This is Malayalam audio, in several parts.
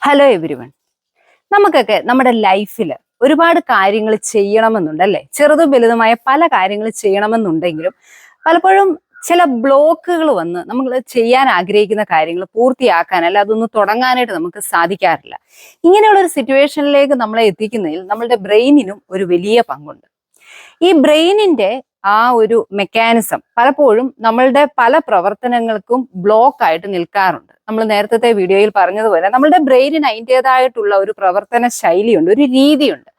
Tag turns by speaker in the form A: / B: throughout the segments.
A: Hello everyone. നമുക്കൊക്കെ നമ്മുടെ ലൈഫിൽ ഒരുപാട് കാര്യങ്ങൾ ചെയ്യണമെന്നുണ്ട് അല്ലേ? ചെറുതും വലുതുമായ പല കാര്യങ്ങൾ ചെയ്യണമെന്നുണ്ടെങ്കിലും പലപ്പോഴും ചില ബ്ലോക്കുകൾ വന്ന് നമ്മൾ ചെയ്യാൻ ആഗ്രഹിക്കുന്ന കാര്യങ്ങൾ പൂർത്തിയാക്കാൻ അല്ല അതൊന്ന് തുടങ്ങാനായിട്ട് നമുക്ക് സാധിക്കാറില്ല. ഇങ്ങനെയുള്ള ഒരു സിറ്റുവേഷനിലേക്ക് നമ്മളെ എത്തിക്കുന്നതിൽ നമ്മളുടെ ബ്രെയിനിനും ഒരു വലിയ പങ്കുണ്ട്. ഈ ബ്രെയിനിന്റെ ആ ഒരു മെക്കാനിസം പലപ്പോഴും നമ്മളുടെ പല പ്രവർത്തനങ്ങൾക്കും ബ്ലോക്ക് ആയിട്ട് നിൽക്കാറുണ്ട്. നമ്മൾ നേരത്തെ വീഡിയോയിൽ പറഞ്ഞതുപോലെ നമ്മളുടെ ബ്രെയിനിന് അതിൻ്റെതായിട്ടുള്ള ഒരു പ്രവർത്തന ശൈലിയുണ്ട്, ഒരു രീതിയുണ്ട്.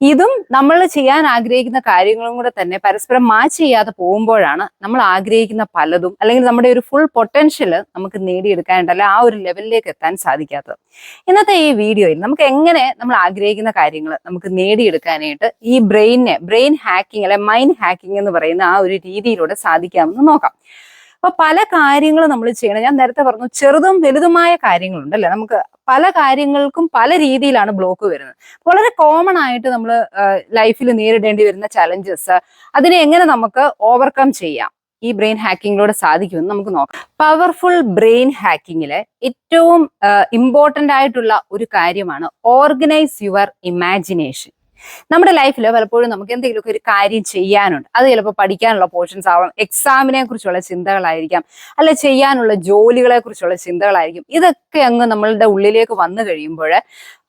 A: ഇതും നമ്മൾ ചെയ്യാൻ ആഗ്രഹിക്കുന്ന കാര്യങ്ങളും കൂടെ തന്നെ പരസ്പരം മാച്ച് ചെയ്യാതെ പോകുമ്പോഴാണ് നമ്മൾ ആഗ്രഹിക്കുന്ന പലതും അല്ലെങ്കിൽ നമ്മുടെ ഒരു ഫുൾ പൊട്ടൻഷ്യൽ നമുക്ക് നേടിയെടുക്കാനായിട്ട് അല്ലെ ആ ഒരു ലെവലിലേക്ക് എത്താൻ സാധിക്കാത്തത്. ഇന്നത്തെ ഈ വീഡിയോയിൽ നമുക്ക് എങ്ങനെ നമ്മൾ ആഗ്രഹിക്കുന്ന കാര്യങ്ങൾ നമുക്ക് നേടിയെടുക്കാനായിട്ട് ഈ ബ്രെയിൻ ഹാക്കിംഗ് അല്ലെ മൈൻഡ് ഹാക്കിംഗ് എന്ന് പറയുന്ന ആ ഒരു രീതിയിലൂടെ സാധിക്കാമെന്ന് നോക്കാം. അപ്പൊ പല കാര്യങ്ങളും നമ്മൾ ചെയ്യണം. ഞാൻ നേരത്തെ പറഞ്ഞു ചെറുതും വലുതുമായ കാര്യങ്ങളുണ്ട് അല്ലെ? നമുക്ക് പല കാര്യങ്ങൾക്കും പല രീതിയിലാണ് ബ്ലോക്ക് വരുന്നത്. വളരെ കോമൺ ആയിട്ട് നമ്മൾ ലൈഫിൽ നേരിടേണ്ടി വരുന്ന ചലഞ്ചസ്, അതിനെ എങ്ങനെ നമുക്ക് ഓവർകം ചെയ്യാം ഈ ബ്രെയിൻ ഹാക്കിങ്ങിലൂടെ സാധിക്കുമെന്ന് നമുക്ക് നോക്കാം. പവർഫുൾ ബ്രെയിൻ ഹാക്കിങ്ങിലെ ഏറ്റവും ഇമ്പോർട്ടൻ്റ് ആയിട്ടുള്ള ഒരു കാര്യമാണ് ഓർഗനൈസ് യുവർ ഇമാജിനേഷൻ. നമ്മുടെ ലൈഫിൽ പലപ്പോഴും നമുക്ക് എന്തെങ്കിലുമൊക്കെ ഒരു കാര്യം ചെയ്യാനുണ്ട്. അത് ചിലപ്പോൾ പഠിക്കാനുള്ള പോർഷൻസ് ആവാം, എക്സാമിനെ കുറിച്ചുള്ള ചിന്തകളായിരിക്കാം, അല്ലെ ചെയ്യാനുള്ള ജോലികളെ കുറിച്ചുള്ള ചിന്തകളായിരിക്കും. ഇതൊക്കെ അങ്ങ് നമ്മളുടെ ഉള്ളിലേക്ക് വന്നു കഴിയുമ്പോൾ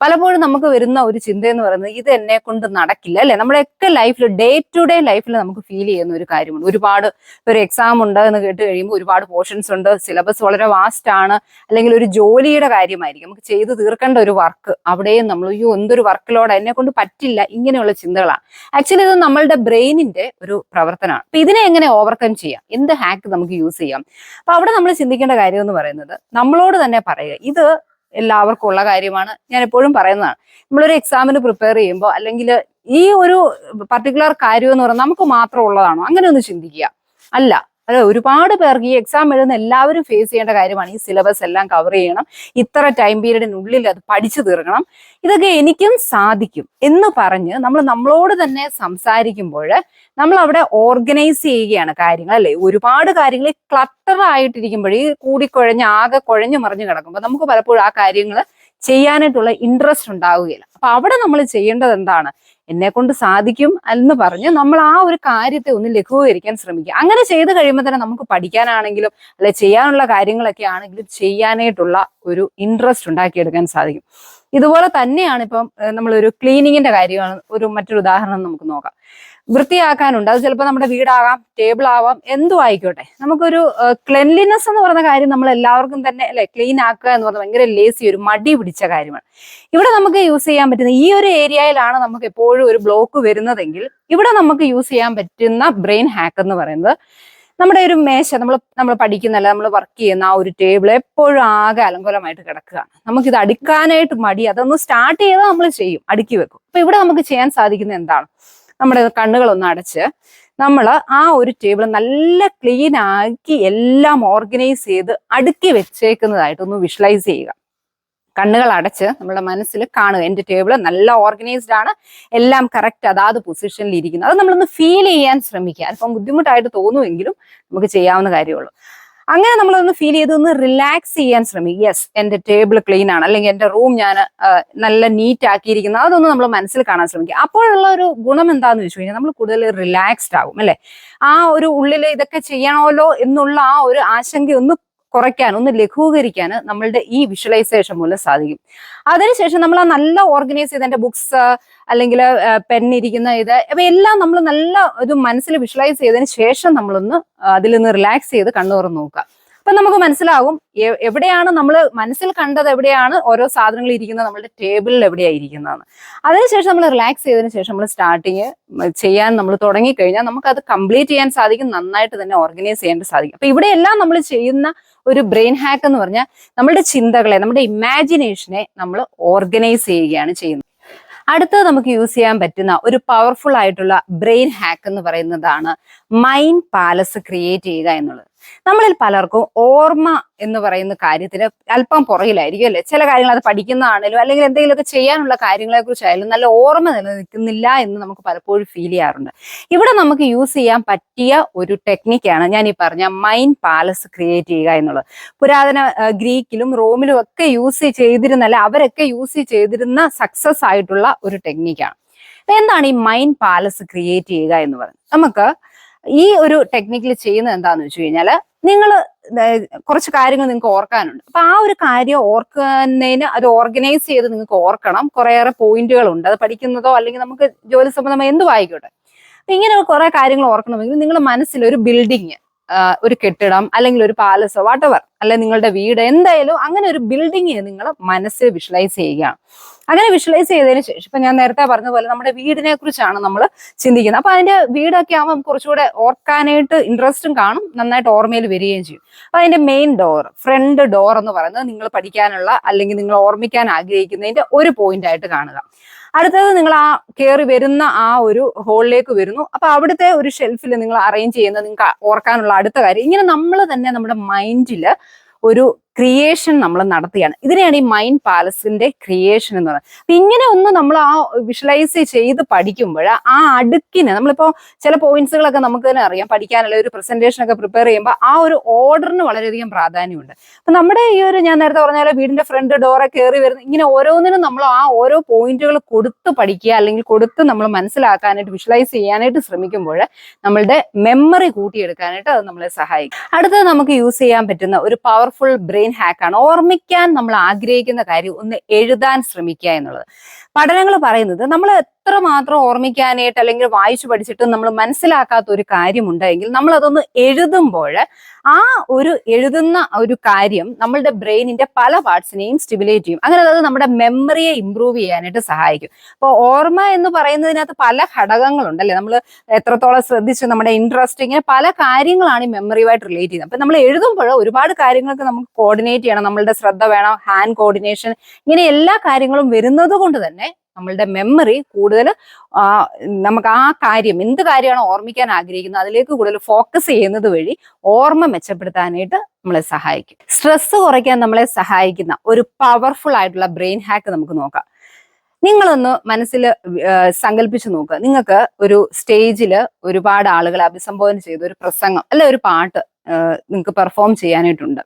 A: പലപ്പോഴും നമുക്ക് വരുന്ന ഒരു ചിന്ത എന്ന് പറയുന്നത് ഇത് എന്നെ കൊണ്ട് നടക്കില്ല അല്ലെ? നമ്മുടെയൊക്കെ ലൈഫിൽ ഡേ ടു ഡേ ലൈഫിൽ നമുക്ക് ഫീൽ ചെയ്യുന്ന ഒരു കാര്യമുണ്ട്. ഒരുപാട് ഒരു എക്സാം ഉണ്ട് എന്ന് കേട്ട് കഴിയുമ്പോൾ ഒരുപാട് പോർഷൻസ് ഉണ്ട്, സിലബസ് വളരെ വാസ്റ്റ് ആണ്, അല്ലെങ്കിൽ ഒരു ജോലിയുടെ കാര്യമായിരിക്കും, നമുക്ക് ചെയ്ത് തീർക്കേണ്ട ഒരു വർക്ക്, അവിടെയും നമ്മൾ അയ്യോ എന്തൊരു വർക്കിലോട് എന്നെ കൊണ്ട് പറ്റില്ല, ഇങ്ങനെയുള്ള ചിന്തകളാണ്. ആക്ച്വലി ഇത് നമ്മളുടെ ബ്രെയിനിന്റെ ഒരു പ്രവർത്തനമാണ്. അപ്പൊ ഇതിനെ എങ്ങനെ ഓവർകം ചെയ്യാം, എന്ത് ഹാക്ക് നമുക്ക് യൂസ് ചെയ്യാം? അപ്പൊ അവിടെ നമ്മൾ ചിന്തിക്കേണ്ട കാര്യം എന്ന് പറയുന്നത് നമ്മളോട് തന്നെ പറയുക, ഇത് എല്ലാവർക്കും ഉള്ള കാര്യമാണ്, ഞാൻ എപ്പോഴും പറയുന്നതാണ്. നമ്മളൊരു എക്സാമിന് പ്രിപ്പയർ ചെയ്യുമ്പോൾ അല്ലെങ്കിൽ ഈ ഒരു പർട്ടിക്കുലർ കാര്യം എന്ന് പറയുന്നത് നമുക്ക് മാത്രം ഉള്ളതാണോ, അങ്ങനെ ഒന്ന് ചിന്തിക്കുക. അല്ല, അതെ, ഒരുപാട് പേർക്ക് ഈ എക്സാം എഴുതുന്ന എല്ലാവരും ഫേസ് ചെയ്യേണ്ട കാര്യമാണ്. ഈ സിലബസ് എല്ലാം കവർ ചെയ്യണം, ഇത്ര ടൈം പീരീഡിനുള്ളിൽ അത് പഠിച്ചു തീർക്കണം, ഇതൊക്കെ എനിക്കും സാധിക്കും എന്ന് പറഞ്ഞ് നമ്മൾ നമ്മളോട് തന്നെ സംസാരിക്കുമ്പോൾ നമ്മൾ അവിടെ ഓർഗനൈസ് ചെയ്യുകയാണ് കാര്യങ്ങൾ അല്ലെ? ഒരുപാട് കാര്യങ്ങൾ ക്ലട്ടർ ആയിട്ടിരിക്കുമ്പോൾ ഈ കൂടിക്കുഴഞ്ഞ് ആകെ കുഴഞ്ഞു മറിഞ്ഞു കിടക്കുമ്പോൾ നമുക്ക് പലപ്പോഴും ആ കാര്യങ്ങൾ ചെയ്യാനായിട്ടുള്ള ഇൻട്രസ്റ്റ് ഉണ്ടാവുകയില്ല. അപ്പൊ അവിടെ നമ്മൾ ചെയ്യേണ്ടത് എന്താണ്? എന്നെ കൊണ്ട് സാധിക്കും എന്ന് പറഞ്ഞ് നമ്മൾ ആ ഒരു കാര്യത്തെ ഒന്ന് ലഘൂകരിക്കാൻ ശ്രമിക്കുക. അങ്ങനെ ചെയ്ത് കഴിയുമ്പോൾ തന്നെ നമുക്ക് പഠിക്കാനാണെങ്കിലും അല്ലെ ചെയ്യാനുള്ള കാര്യങ്ങളൊക്കെ ആണെങ്കിലും ചെയ്യാനായിട്ടുള്ള ഒരു ഇൻട്രസ്റ്റ് ഉണ്ടാക്കിയെടുക്കാൻ സാധിക്കും. ഇതുപോലെ തന്നെയാണ് ഇപ്പം നമ്മളൊരു ക്ലീനിങ്ങിന്റെ കാര്യമാണ് മറ്റൊരു ഉദാഹരണം നമുക്ക് നോക്കാം. വൃത്തിയാക്കാനുണ്ട്, അത് ചിലപ്പോൾ നമ്മുടെ വീടാകാം, ടേബിൾ ആവാം, എന്തും ആയിക്കോട്ടെ. നമുക്കൊരു ക്ലെൻലിനെസ് എന്ന് പറയുന്ന കാര്യം നമ്മൾ എല്ലാവർക്കും തന്നെ അല്ലെ, ക്ലീൻ ആക്കുക എന്ന് പറഞ്ഞാൽ ഭയങ്കര ലേസി, ഒരു മടി പിടിച്ച കാര്യമാണ്. ഇവിടെ നമുക്ക് യൂസ് ചെയ്യാൻ പറ്റുന്ന ഈ ഒരു ഏരിയയിലാണ് നമുക്ക് എപ്പോഴും ഒരു ബ്ലോക്ക് വരുന്നതെങ്കിൽ ഇവിടെ നമുക്ക് യൂസ് ചെയ്യാൻ പറ്റുന്ന ബ്രെയിൻ ഹാക്ക് എന്ന് പറയുന്നത്, നമ്മുടെ ഒരു മേശ, നമ്മൾ പഠിക്കുന്നല്ല, നമ്മൾ വർക്ക് ചെയ്യുന്ന ആ ഒരു ടേബിൾ എപ്പോഴും ആകെ അലങ്കോലമായിട്ട് കിടക്കുകയാണ്. നമുക്കിത് അടുക്കാനായിട്ട് മടി, അതൊന്ന് സ്റ്റാർട്ട് ചെയ്താൽ നമ്മൾ ചെയ്യും, അടുക്കി വെക്കും. അപ്പൊ ഇവിടെ നമുക്ക് ചെയ്യാൻ സാധിക്കുന്നത് എന്താണ്? നമ്മുടെ കണ്ണുകളൊന്ന് അടച്ച് നമ്മൾ ആ ഒരു ടേബിൾ നല്ല ക്ലീൻ ആക്കി എല്ലാം ഓർഗനൈസ് ചെയ്ത് അടുക്കി വെച്ചേക്കുന്നതായിട്ടൊന്ന് വിഷ്വലൈസ് ചെയ്യുക. കണ്ണുകൾ അടച്ച് നമ്മുടെ മനസ്സിൽ കാണുക, എൻ്റെ ടേബിൾ നല്ല ഓർഗനൈസ്ഡ് ആണ്, എല്ലാം കറക്റ്റ് അതാത് പൊസിഷനിൽ ഇരിക്കുന്നു. അത് നമ്മളൊന്ന് ഫീൽ ചെയ്യാൻ ശ്രമിക്കുക. അല്പം ബുദ്ധിമുട്ടായിട്ട് തോന്നുമെങ്കിലും നമുക്ക് ചെയ്യാവുന്ന കാര്യമുള്ളൂ. അങ്ങനെ നമ്മളൊന്ന് ഫീൽ ചെയ്ത് ഒന്ന് റിലാക്സ് ചെയ്യാൻ ശ്രമിക്കുക. യെസ്, എൻ്റെ ടേബിൾ ക്ലീൻ ആണ്, അല്ലെങ്കിൽ എൻ്റെ റൂം ഞാൻ നല്ല നീറ്റ് ആക്കിയിരിക്കുന്നു, അതൊന്ന് നമ്മൾ മനസ്സിൽ കാണാൻ ശ്രമിക്കുക. അപ്പോഴുള്ള ഒരു ഗുണം എന്താണെന്ന് വെച്ച് കഴിഞ്ഞാൽ നമ്മൾ കൂടുതൽ റിലാക്സ്ഡ് ആകും അല്ലെ? ആ ഒരു ഉള്ളിൽ ഇതൊക്കെ ചെയ്യണമല്ലോ എന്നുള്ള ആ ഒരു ആശങ്ക ഒന്ന് കുറയ്ക്കാൻ, ഒന്ന് ലഘൂകരിക്കാൻ നമ്മളുടെ ഈ വിഷ്വലൈസേഷൻ മൂലം സാധിക്കും. അതിനുശേഷം നമ്മൾ ആ നല്ല ഓർഗനൈസ് ചെയ്ത് എൻ്റെ ബുക്സ് അല്ലെങ്കിൽ പെന്നിരിക്കുന്ന ഇത് എല്ലാം നമ്മൾ നല്ല ഒരു മനസ്സിൽ വിഷ്വലൈസ് ചെയ്തതിന് ശേഷം നമ്മളൊന്ന് അതിൽ നിന്ന് റിലാക്സ് ചെയ്ത് കണ്ണു തുറന്ന് നോക്കുക. അപ്പൊ നമുക്ക് മനസ്സിലാവും എവിടെയാണ് നമ്മൾ മനസ്സിൽ കണ്ടത്, എവിടെയാണ് ഓരോ സാധനങ്ങൾ ഇരിക്കുന്നത്, നമ്മുടെ ടേബിളിൽ എവിടെയാണ് ഇരിക്കുന്നതെന്ന്. അതിനുശേഷം നമ്മൾ റിലാക്സ് ചെയ്തതിനു ശേഷം നമ്മൾ സ്റ്റാർട്ടിങ് ചെയ്യാൻ നമ്മൾ തുടങ്ങിക്കഴിഞ്ഞാൽ നമുക്കത് കംപ്ലീറ്റ് ചെയ്യാൻ സാധിക്കും, നന്നായിട്ട് തന്നെ ഓർഗനൈസ് ചെയ്യാൻ സാധിക്കും. അപ്പൊ ഇവിടെയെല്ലാം നമ്മൾ ചെയ്യുന്ന ഒരു ബ്രെയിൻ ഹാക്ക് എന്ന് പറഞ്ഞാൽ നമ്മുടെ ചിന്തകളെ, നമ്മുടെ ഇമാജിനേഷനെ നമ്മൾ ഓർഗനൈസ് ചെയ്യുകയാണ് ചെയ്യുന്നത്. അടുത്തത് നമുക്ക് യൂസ് ചെയ്യാൻ പറ്റുന്ന ഒരു പവർഫുൾ ആയിട്ടുള്ള ബ്രെയിൻ ഹാക്ക് എന്ന് പറയുന്നതാണ് മൈൻഡ് പാലസ് ക്രിയേറ്റ് ചെയ്യുക എന്നുള്ളത്. നമ്മളിൽ പലർക്കും ഓർമ്മ എന്ന് പറയുന്ന കാര്യത്തിന് അല്പം പുറകിലായിരിക്കും അല്ലെ. ചില കാര്യങ്ങൾ അത് പഠിക്കുന്നതാണേലും അല്ലെങ്കിൽ എന്തെങ്കിലുമൊക്കെ ചെയ്യാനുള്ള കാര്യങ്ങളെ കുറിച്ചായാലും നല്ല ഓർമ്മ നിലനിൽക്കുന്നില്ല എന്ന് നമുക്ക് പലപ്പോഴും ഫീൽ ചെയ്യാറുണ്ട്. ഇവിടെ നമുക്ക് യൂസ് ചെയ്യാൻ പറ്റിയ ഒരു ടെക്നിക്കാണ് ഞാൻ ഈ പറഞ്ഞ മൈൻഡ് പാലസ് ക്രിയേറ്റ് ചെയ്യുക എന്നുള്ളത്. പുരാതന ഗ്രീക്കിലും റോമിലും ഒക്കെ യൂസ് ചെയ്തിരുന്ന അല്ലെ അവരൊക്കെ യൂസ് ചെയ്തിരുന്ന സക്സസ് ആയിട്ടുള്ള ഒരു ടെക്നിക്കാണ്. എന്താണ് ഈ മൈൻഡ് പാലസ് ക്രിയേറ്റ് ചെയ്യുക എന്ന് പറയുന്നത്? നമുക്ക് ഈ ഒരു ടെക്നിക്കിൽ ചെയ്യുന്നത് എന്താന്ന് വെച്ച് കഴിഞ്ഞാൽ, നിങ്ങൾ കുറച്ച് കാര്യങ്ങൾ നിങ്ങൾക്ക് ഓർക്കാനുണ്ട്. അപ്പൊ ആ ഒരു കാര്യം ഓർക്കുന്നതിന് അത് ഓർഗനൈസ് ചെയ്ത് നിങ്ങൾക്ക് ഓർക്കണം. കുറേയേറെ പോയിന്റുകൾ ഉണ്ട്. അത് പഠിക്കുന്നതോ അല്ലെങ്കിൽ നമുക്ക് ജോലി സംബന്ധമായി എന്തും ആയിക്കോട്ടെ. അപ്പൊ ഇങ്ങനെ കുറെ കാര്യങ്ങൾ ഓർക്കണമെങ്കിൽ നിങ്ങൾ മനസ്സിൽ ഒരു ബിൽഡിങ്, ഒരു കെട്ടിടം അല്ലെങ്കിൽ ഒരു പാലസോ വാട്ടെവർ, അല്ലെ നിങ്ങളുടെ വീട്, എന്തായാലും അങ്ങനെ ഒരു ബിൽഡിങ് നിങ്ങൾ മനസ്സിൽ വിഷ്വലൈസ് ചെയ്യുകയാണ്. അങ്ങനെ വിഷ്വലൈസ് ചെയ്തതിന് ശേഷം ഇപ്പൊ ഞാൻ നേരത്തെ പറഞ്ഞ പോലെ നമ്മുടെ വീടിനെ കുറിച്ചാണ് നമ്മൾ ചിന്തിക്കുന്നത്. അപ്പൊ അതിന്റെ വീടൊക്കെ ആകുമ്പോൾ നമുക്ക് കുറച്ചുകൂടെ ഓർക്കാനായിട്ട് ഇൻട്രസ്റ്റും കാണും, നന്നായിട്ട് ഓർമ്മയിൽ വരികയും ചെയ്യും. അപ്പൊ അതിന്റെ മെയിൻ ഡോർ, ഫ്രണ്ട് ഡോർ എന്ന് പറയുന്നത് നിങ്ങൾ പഠിക്കാനുള്ള അല്ലെങ്കിൽ നിങ്ങൾ ഓർമ്മിക്കാൻ ആഗ്രഹിക്കുന്നതിന്റെ ഒരു പോയിന്റ് ആയിട്ട് കാണുക. അടുത്തത് നിങ്ങൾ ആ കയറി വരുന്ന ആ ഒരു ഹോളിലേക്ക് വരുന്നു. അപ്പൊ അവിടുത്തെ ഒരു ഷെൽഫിൽ നിങ്ങൾ അറേഞ്ച് ചെയ്യുന്ന നിങ്ങൾക്ക് ഓർക്കാനുള്ള അടുത്ത കാര്യം. ഇങ്ങനെ നമ്മൾ തന്നെ നമ്മുടെ മൈൻഡില് ഒരു ക്രിയേഷൻ നമ്മൾ നടത്തുകയാണ്. ഇതിനെയാണ് ഈ മൈൻഡ് പാലസിന്റെ ക്രിയേഷൻ എന്ന് പറയുന്നത്. അപ്പൊ ഇങ്ങനെ ഒന്ന് നമ്മൾ ആ വിഷ്വലൈസ് ചെയ്ത് പഠിക്കുമ്പോൾ ആ അടുക്കിന് നമ്മളിപ്പോ ചില പോയിന്റ്സുകളൊക്കെ നമുക്ക് തന്നെ അറിയാം, പഠിക്കാനുള്ള ഒരു പ്രസന്റേഷൻ ഒക്കെ പ്രിപ്പയർ ചെയ്യുമ്പോൾ ആ ഒരു ഓർഡറിന് വളരെയധികം പ്രാധാന്യമുണ്ട്. അപ്പൊ നമ്മുടെ ഈ ഒരു ഞാൻ നേരത്തെ പറഞ്ഞ പോലെ വീടിന്റെ ഫ്രണ്ട് ഡോറെ കയറി വരുന്ന ഇങ്ങനെ ഓരോന്നിനും നമ്മൾ ആ ഓരോ പോയിന്റുകൾ കൊടുത്ത് പഠിക്കുക അല്ലെങ്കിൽ കൊടുത്ത് നമ്മൾ മനസ്സിലാക്കാനായിട്ട് വിഷ്വലൈസ് ചെയ്യാനായിട്ട് ശ്രമിക്കുമ്പോൾ നമ്മളുടെ മെമ്മറി കൂട്ടിയെടുക്കാനായിട്ട് അത് നമ്മളെ സഹായിക്കും. അടുത്തത് നമുക്ക് യൂസ് ചെയ്യാൻ പറ്റുന്ന ഒരു പവർഫുൾ ബ്രെയിൻ ഹാക്കാണ്. ഓർമ്മിക്കാൻ നമ്മൾ ആഗ്രഹിക്കുന്ന കാര്യം ഒന്ന് എഴുതാൻ ശ്രമിക്കുക എന്നുള്ളത്. പഠനങ്ങൾ പറയുന്നത് നമ്മൾ എത്രമാത്രം ഓർമ്മിക്കാനായിട്ട് അല്ലെങ്കിൽ വായിച്ചു പഠിച്ചിട്ട് നമ്മൾ മനസ്സിലാക്കാത്ത ഒരു കാര്യമുണ്ടെങ്കിൽ നമ്മൾ അതൊന്ന് എഴുതുമ്പോൾ ആ ഒരു എഴുതുന്ന ഒരു കാര്യം നമ്മളുടെ ബ്രെയിനിന്റെ പല പാർട്സിനെയും സ്റ്റിമുലേറ്റ് ചെയ്യും. അങ്ങനെ അത് നമ്മുടെ മെമ്മറിയെ ഇംപ്രൂവ് ചെയ്യാനായിട്ട് സഹായിക്കും. അപ്പോൾ ഓർമ്മ എന്ന് പറയുന്നതിനകത്ത് പല ഘടകങ്ങളുണ്ട് അല്ലെ. നമ്മൾ എത്രത്തോളം ശ്രദ്ധിച്ച് നമ്മുടെ ഇൻട്രസ്റ്റ്, ഇങ്ങനെ പല കാര്യങ്ങളാണ് ഈ മെമ്മറിയുമായിട്ട് റിലേറ്റ് ചെയ്യുന്നത്. അപ്പൊ നമ്മൾ എഴുതുമ്പോൾ ഒരുപാട് കാര്യങ്ങൾക്ക് നമുക്ക് കോർഡിനേറ്റ് ചെയ്യണം. നമ്മളുടെ ശ്രദ്ധ വേണം, ഹാൻഡ് കോർഡിനേഷൻ, ഇങ്ങനെ എല്ലാ കാര്യങ്ങളും വരുന്നത് കൊണ്ട് തന്നെ നമ്മളുടെ മെമ്മറി കൂടുതൽ നമുക്ക് ആ കാര്യം എന്ത് കാര്യമാണോ ഓർമ്മിക്കാൻ ആഗ്രഹിക്കുന്നത് അതിലേക്ക് കൂടുതൽ ഫോക്കസ് ചെയ്യുന്നത് വഴി ഓർമ്മ മെച്ചപ്പെടുത്താനായിട്ട് നമ്മളെ സഹായിക്കും. സ്ട്രെസ് കുറയ്ക്കാൻ നമ്മളെ സഹായിക്കുന്ന ഒരു പവർഫുൾ ആയിട്ടുള്ള ബ്രെയിൻ ഹാക്ക് നമുക്ക് നോക്കാം. നിങ്ങളൊന്ന് മനസ്സിൽ സങ്കല്പിച്ച് നോക്കുക. നിങ്ങൾക്ക് ഒരു സ്റ്റേജിൽ ഒരുപാട് ആളുകളെ അഭിസംബോധന ചെയ്ത ഒരു പ്രസംഗം അല്ലെ ഒരു പാട്ട് നിങ്ങൾക്ക് പെർഫോം ചെയ്യാനായിട്ടുണ്ട്.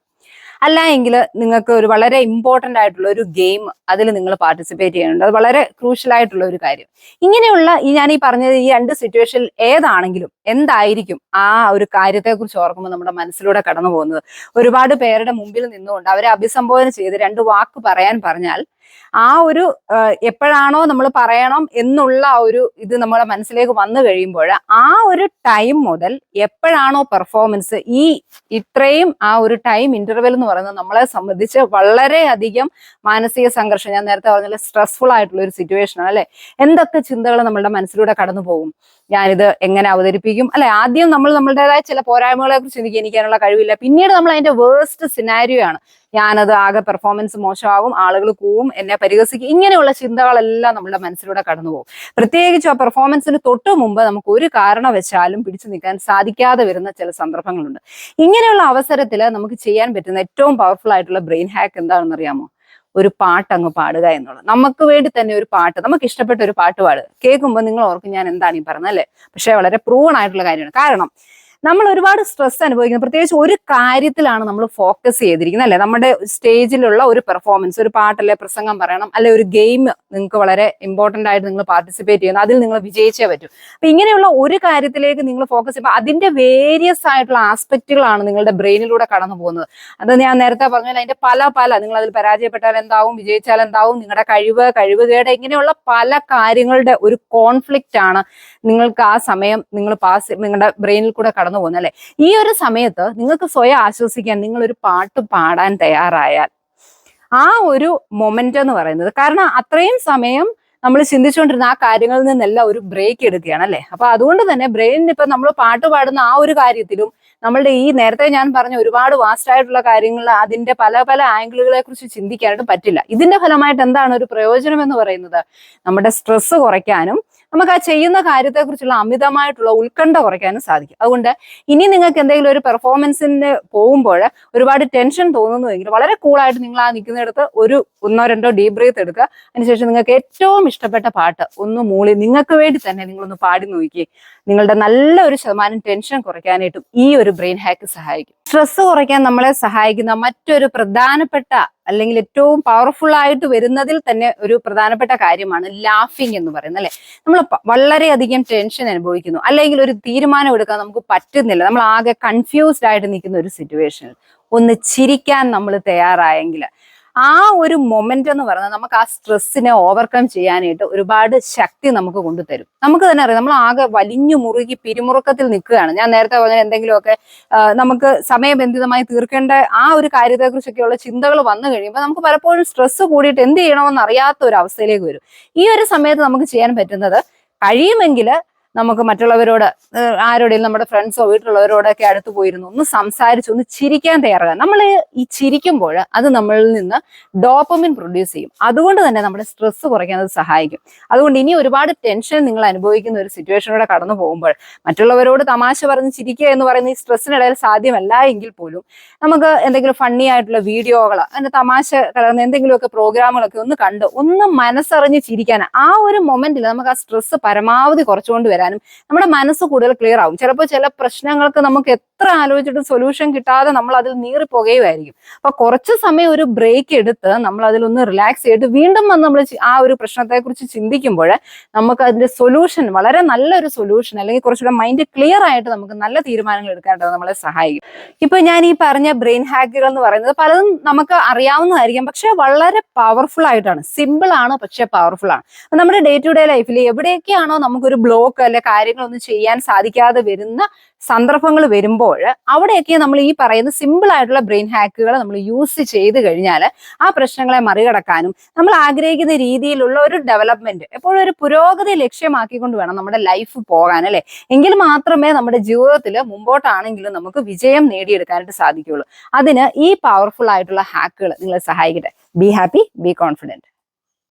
A: അല്ല എങ്കിൽ നിങ്ങൾക്ക് ഒരു വളരെ ഇമ്പോർട്ടൻ്റ് ആയിട്ടുള്ള ഒരു ഗെയിം അതിൽ നിങ്ങൾ പാർട്ടിസിപ്പേറ്റ് ചെയ്യുന്നുണ്ട്. അത് വളരെ ക്രൂഷ്യൽ ആയിട്ടുള്ള ഒരു കാര്യം. ഇങ്ങനെയുള്ള ഞാൻ ഈ പറഞ്ഞത് ഈ രണ്ട് സിറ്റുവേഷനിൽ ഏതാണെങ്കിലും എന്തായിരിക്കും ആ ഒരു കാര്യത്തെക്കുറിച്ച് ഓർക്കുമ്പോൾ നമ്മുടെ മനസ്സിലൂടെ കടന്നു പോകുന്നത്? ഒരുപാട് പേരുടെ മുമ്പിൽ നിന്നുകൊണ്ട് അവരെ അഭിസംബോധന ചെയ്ത് രണ്ട് വാക്ക് പറയാൻ പറഞ്ഞാൽ ആ ഒരു എപ്പോഴാണോ നമ്മൾ പറയണം എന്നുള്ള ഒരു ഇത് നമ്മുടെ മനസ്സിലേക്ക് വന്നു കഴിയുമ്പോൾ ആ ഒരു ടൈം മുതൽ എപ്പോഴാണോ പെർഫോമൻസ്, ഈ ഇത്രയും ആ ഒരു ടൈം ഇന്റർവെൽ എന്ന് പറയുന്നത് നമ്മളെ സംബന്ധിച്ച് വളരെയധികം മാനസിക സംഘർഷം, ഞാൻ നേരത്തെ പറഞ്ഞ സ്ട്രെസ്ഫുൾ ആയിട്ടുള്ള ഒരു സിറ്റുവേഷൻ ആണ് അല്ലെ. എന്തൊക്കെ ചിന്തകൾ നമ്മളുടെ മനസ്സിലൂടെ കടന്നു പോകും, ഞാനിത് എങ്ങനെ അവതരിപ്പിക്കും അല്ലെ. ആദ്യം നമ്മൾ നമ്മളുടേതായ ചില പോരായ്മകളെ കുറിച്ച് ചിന്തിക്കാനുള്ള കഴിവില്ല. പിന്നീട് നമ്മൾ അതിന്റെ വേഴ്സ്റ്റ് സിനാരിയോ ആണ്, ഞാനത് ആകെ പെർഫോമൻസ് മോശമാകും, ആളുകൾ കൂവും, എന്നെ പരിഹസിക്കും, ഇങ്ങനെയുള്ള ചിന്തകളെല്ലാം നമ്മുടെ മനസ്സിലൂടെ കടന്നു പോകും. പ്രത്യേകിച്ച് ആ പെർഫോമൻസിന് തൊട്ട് മുമ്പ് നമുക്ക് ഒരു കാരണവശാലും പിടിച്ചു നിൽക്കാൻ സാധിക്കാതെ വരുന്ന ചില സന്ദർഭങ്ങളുണ്ട്. ഇങ്ങനെയുള്ള അവസരത്തിൽ നമുക്ക് ചെയ്യാൻ പറ്റുന്ന ഏറ്റവും പവർഫുൾ ആയിട്ടുള്ള ബ്രെയിൻ ഹാക്ക് എന്താണെന്ന് അറിയാമോ? ഒരു പാട്ട് അങ്ങ് പാടുക എന്നുള്ളത്. നമുക്ക് വേണ്ടി തന്നെ ഒരു പാട്ട്, നമുക്ക് ഇഷ്ടപ്പെട്ട ഒരു പാട്ട് പാടുക. കേൾക്കുമ്പോൾ നിങ്ങൾ ഓർക്കും ഞാൻ എന്താണ് ഈ പറഞ്ഞത് അല്ലേ. പക്ഷെ വളരെ പ്രൂവൺ ആയിട്ടുള്ള കാര്യമാണ്. കാരണം നമ്മൾ ഒരുപാട് സ്ട്രെസ് അനുഭവിക്കുന്നത് പ്രത്യേകിച്ച് ഒരു കാര്യത്തിലാണ് നമ്മൾ ഫോക്കസ് ചെയ്തിരിക്കുന്നത് അല്ലെ. നമ്മുടെ സ്റ്റേജിലുള്ള ഒരു പെർഫോമൻസ്, ഒരു പാട്ടല്ലേ പ്രസംഗം പറയണം, അല്ലെ ഒരു ഗെയിം നിങ്ങൾക്ക് വളരെ ഇമ്പോർട്ടന്റ് ആയിട്ട് നിങ്ങൾ പാർട്ടിസിപ്പേറ്റ് ചെയ്യുന്നു, അതിൽ നിങ്ങൾ വിജയിച്ചേ പറ്റൂ. അപ്പൊ ഇങ്ങനെയുള്ള ഒരു കാര്യത്തിലേക്ക് നിങ്ങൾ ഫോക്കസ് ചെയ്യുമ്പോൾ അതിന്റെ വേരിയസ് ആയിട്ടുള്ള ആസ്പെക്റ്റുകളാണ് നിങ്ങളുടെ ബ്രെയിനിലൂടെ കടന്നു പോകുന്നത്. അത് ഞാൻ നേരത്തെ പറഞ്ഞാൽ അതിന്റെ പല നിങ്ങൾ അതിൽ പരാജയപ്പെട്ടാൽ എന്താവും, വിജയിച്ചാൽ എന്താവും, നിങ്ങളുടെ കഴിവുകേട്, ഇങ്ങനെയുള്ള പല കാര്യങ്ങളുടെ ഒരു കോൺഫ്ലിക്റ്റ് ആണ് നിങ്ങൾക്ക് ആ സമയം നിങ്ങളുടെ ബ്രെയിനിൽ കൂടെ കടന്നു പോകുന്നത് അല്ലെ. ഈ ഒരു സമയത്ത് നിങ്ങൾക്ക് സ്വയം ആശ്വസിക്കാൻ നിങ്ങൾ ഒരു പാട്ട് പാടാൻ തയ്യാറായാൽ ആ ഒരു മൊമെന്റ് എന്ന് പറയുന്നത്, കാരണം അത്രയും സമയം നമ്മൾ ചിന്തിച്ചുകൊണ്ടിരുന്ന ആ കാര്യങ്ങളിൽ നിന്നെല്ലാം ഒരു ബ്രേക്ക് എടുക്കുകയാണ് അല്ലെ. അപ്പൊ അതുകൊണ്ട് തന്നെ ബ്രെയിനിന് ഇപ്പൊ നമ്മൾ പാട്ട് പാടുന്ന ആ ഒരു കാര്യത്തിലും നമ്മളുടെ ഈ നേരത്തെ ഞാൻ പറഞ്ഞ ഒരുപാട് വാസ്റ്റ് ആയിട്ടുള്ള കാര്യങ്ങൾ അതിന്റെ പല ആംഗിളുകളെ കുറിച്ച് ചിന്തിക്കാനായിട്ട് പറ്റില്ല. ഇതിന്റെ ഫലമായിട്ട് എന്താണ് ഒരു പ്രയോജനം എന്ന് പറയുന്നത്? നമ്മുടെ സ്ട്രെസ് കുറയ്ക്കാനും നമുക്ക് ആ ചെയ്യുന്ന കാര്യത്തെക്കുറിച്ചുള്ള അമിതമായിട്ടുള്ള ഉത്കണ്ഠ കുറയ്ക്കാനും സാധിക്കും. അതുകൊണ്ട് ഇനി നിങ്ങൾക്ക് എന്തെങ്കിലും ഒരു പെർഫോമൻസിന് പോകുമ്പോൾ ഒരുപാട് ടെൻഷൻ തോന്നുന്നുവെങ്കിൽ വളരെ കൂളായിട്ട് നിങ്ങൾ ആ നിൽക്കുന്നിടത്ത് ഒരു 1-2 ഡീപ് ബ്രീത്ത് എടുക്കുക. അതിനുശേഷം നിങ്ങൾക്ക് ഏറ്റവും ഇഷ്ടപ്പെട്ട പാട്ട് ഒന്ന് മൂളി നിങ്ങൾക്ക് വേണ്ടി തന്നെ നിങ്ങളൊന്ന് പാടി നോക്കി. നിങ്ങളുടെ നല്ല ഒരു ശതമാനം ടെൻഷൻ കുറയ്ക്കാനായിട്ടും ഈ ഒരു ബ്രെയിൻ ഹാക്ക് സഹായിക്കും. സ്ട്രെസ് കുറയ്ക്കാൻ നമ്മളെ സഹായിക്കുന്ന മറ്റൊരു പ്രധാനപ്പെട്ട അല്ലെങ്കിൽ ഏറ്റവും പവർഫുൾ ആയിട്ട് വരുന്നതിൽ തന്നെ ഒരു പ്രധാനപ്പെട്ട കാര്യമാണ് ലാഫിംഗ് എന്ന് പറയുന്നത്, അല്ലെ? നമ്മൾ വളരെയധികം ടെൻഷൻ അനുഭവിക്കുന്നു, അല്ലെങ്കിൽ ഒരു തീരുമാനം എടുക്കാൻ നമുക്ക് പറ്റുന്നില്ല, നമ്മൾ ആകെ കൺഫ്യൂസ്ഡ് ആയിട്ട് നിൽക്കുന്ന ഒരു സിറ്റുവേഷനിൽ ഒന്ന് ചിരിക്കാൻ നമ്മൾ തയ്യാറായെങ്കിൽ ആ ഒരു മൊമെന്റ് എന്ന് പറയുന്നത് നമുക്ക് ആ സ്ട്രെസ്സിനെ ഓവർകം ചെയ്യാനായിട്ട് ഒരുപാട് ശക്തി നമുക്ക് കൊണ്ടുതരും. നമുക്ക് തന്നെ അറിയാം, നമ്മൾ ആകെ വലിഞ്ഞു മുറുകി പിരിമുറുക്കത്തിൽ നിൽക്കുകയാണ്. ഞാൻ നേരത്തെ പറഞ്ഞ എന്തെങ്കിലുമൊക്കെ നമുക്ക് സമയബന്ധിതമായി തീർക്കേണ്ട ആ ഒരു കാര്യത്തെക്കുറിച്ചൊക്കെയുള്ള ചിന്തകൾ വന്നു കഴിയുമ്പോൾ നമുക്ക് പലപ്പോഴും സ്ട്രെസ് കൂടിയിട്ട് എന്ത് ചെയ്യണമെന്ന് അറിയാത്ത ഒരു അവസ്ഥയിലേക്ക് വരും. ഈ ഒരു സമയത്ത് നമുക്ക് ചെയ്യാൻ പറ്റുന്നത്, കഴിയുമെങ്കിൽ നമുക്ക് മറ്റുള്ളവരോട്, ആരോടെങ്കിലും നമ്മുടെ ഫ്രണ്ട്സോ വീട്ടിലുള്ളവരോടൊക്കെ അടുത്ത് പോയിരുന്നു ഒന്ന് സംസാരിച്ച് ഒന്ന് ചിരിക്കാൻ തയ്യാറാകാം. നമ്മൾ ഈ ചിരിക്കുമ്പോൾ അത് നമ്മളിൽ നിന്ന് ഡോപ്പമിൻ പ്രൊഡ്യൂസ് ചെയ്യും. അതുകൊണ്ട് തന്നെ നമ്മുടെ സ്ട്രെസ് കുറയ്ക്കാൻ അത് സഹായിക്കും. അതുകൊണ്ട് ഇനി ഒരുപാട് ടെൻഷൻ നിങ്ങൾ അനുഭവിക്കുന്ന ഒരു സിറ്റുവേഷനിലൂടെ കടന്നു പോകുമ്പോൾ മറ്റുള്ളവരോട് തമാശ പറഞ്ഞ് ചിരിക്കുക എന്ന് പറയുന്ന ഈ സ്ട്രെസ്സിനിടയിൽ സാധ്യമല്ല എങ്കിൽ പോലും നമുക്ക് എന്തെങ്കിലും ഫണ്ണി ആയിട്ടുള്ള വീഡിയോകൾ, അതിന്റെ തമാശ കലർന്ന എന്തെങ്കിലുമൊക്കെ പ്രോഗ്രാമുകളൊക്കെ ഒന്ന് കണ്ട് ഒന്ന് മനസ്സറിഞ്ഞ് ചിരിക്കാൻ, ആ ഒരു മൊമെന്റിൽ നമുക്ക് ആ സ്ട്രെസ് പരമാവധി കുറച്ചുകൊണ്ട് വരാനും നമ്മുടെ മനസ്സ് കൂടുതൽ ക്ലിയർ ആവും. ചിലപ്പോൾ ചില പ്രശ്നങ്ങൾക്ക് നമുക്ക് എത്ര ആലോചിച്ചിട്ടും സൊല്യൂഷൻ കിട്ടാതെ നമ്മൾ അതിൽ നീറിപ്പോകുകയായിരിക്കും. അപ്പൊ കുറച്ച് സമയം ഒരു ബ്രേക്ക് എടുത്ത് നമ്മൾ അതിലൊന്ന് റിലാക്സ് ചെയ്തിട്ട് വീണ്ടും വന്ന് നമ്മൾ ആ ഒരു പ്രശ്നത്തെ കുറിച്ച് ചിന്തിക്കുമ്പോൾ നമുക്ക് അതിന്റെ സൊല്യൂഷൻ, വളരെ നല്ലൊരു സൊല്യൂഷൻ, അല്ലെങ്കിൽ കുറച്ചുകൂടെ മൈൻഡ് ക്ലിയർ ആയിട്ട് നമുക്ക് നല്ല തീരുമാനങ്ങൾ എടുക്കാനായിട്ട് നമ്മളെ സഹായിക്കും. ഇപ്പൊ ഞാൻ ഈ പറഞ്ഞ ബ്രെയിൻ ഹാക്കുകൾ എന്ന് പറയുന്നത് പലതും നമുക്ക് അറിയാവുന്നതായിരിക്കും, പക്ഷെ വളരെ പവർഫുൾ ആയിട്ടാണ്. സിമ്പിൾ ആണ്, പക്ഷെ പവർഫുൾ ആണ്. നമ്മുടെ ഡേ ടു ഡേ ലൈഫിൽ എവിടെയൊക്കെയാണോ നമുക്കൊരു ബ്ലോക്ക് അല്ലെ കാര്യങ്ങളൊന്നും ചെയ്യാൻ സാധിക്കാതെ വരുന്ന സന്ദർഭങ്ങൾ വരുമ്പോൾ അവിടെയൊക്കെ നമ്മൾ ഈ പറയുന്ന സിമ്പിൾ ആയിട്ടുള്ള ബ്രെയിൻ ഹാക്കുകൾ നമ്മൾ യൂസ് ചെയ്ത് കഴിഞ്ഞാൽ ആ പ്രശ്നങ്ങളെ മറികടക്കാനും നമ്മൾ ആഗ്രഹിക്കുന്ന രീതിയിലുള്ള ഒരു ഡെവലപ്മെന്റ്, എപ്പോഴും ഒരു പുരോഗതി ലക്ഷ്യമാക്കിക്കൊണ്ട് വേണം നമ്മുടെ ലൈഫ് പോകാൻ, അല്ലെ? എങ്കിൽ മാത്രമേ നമ്മുടെ ജീവിതത്തിൽ മുമ്പോട്ടാണെങ്കിലും നമുക്ക് വിജയം നേടിയെടുക്കാനായിട്ട് സാധിക്കുകയുള്ളൂ. അതിന് ഈ പവർഫുൾ ആയിട്ടുള്ള ഹാക്കുകൾ നിങ്ങളെ സഹായിക്കട്ടെ. Be happy, B confident.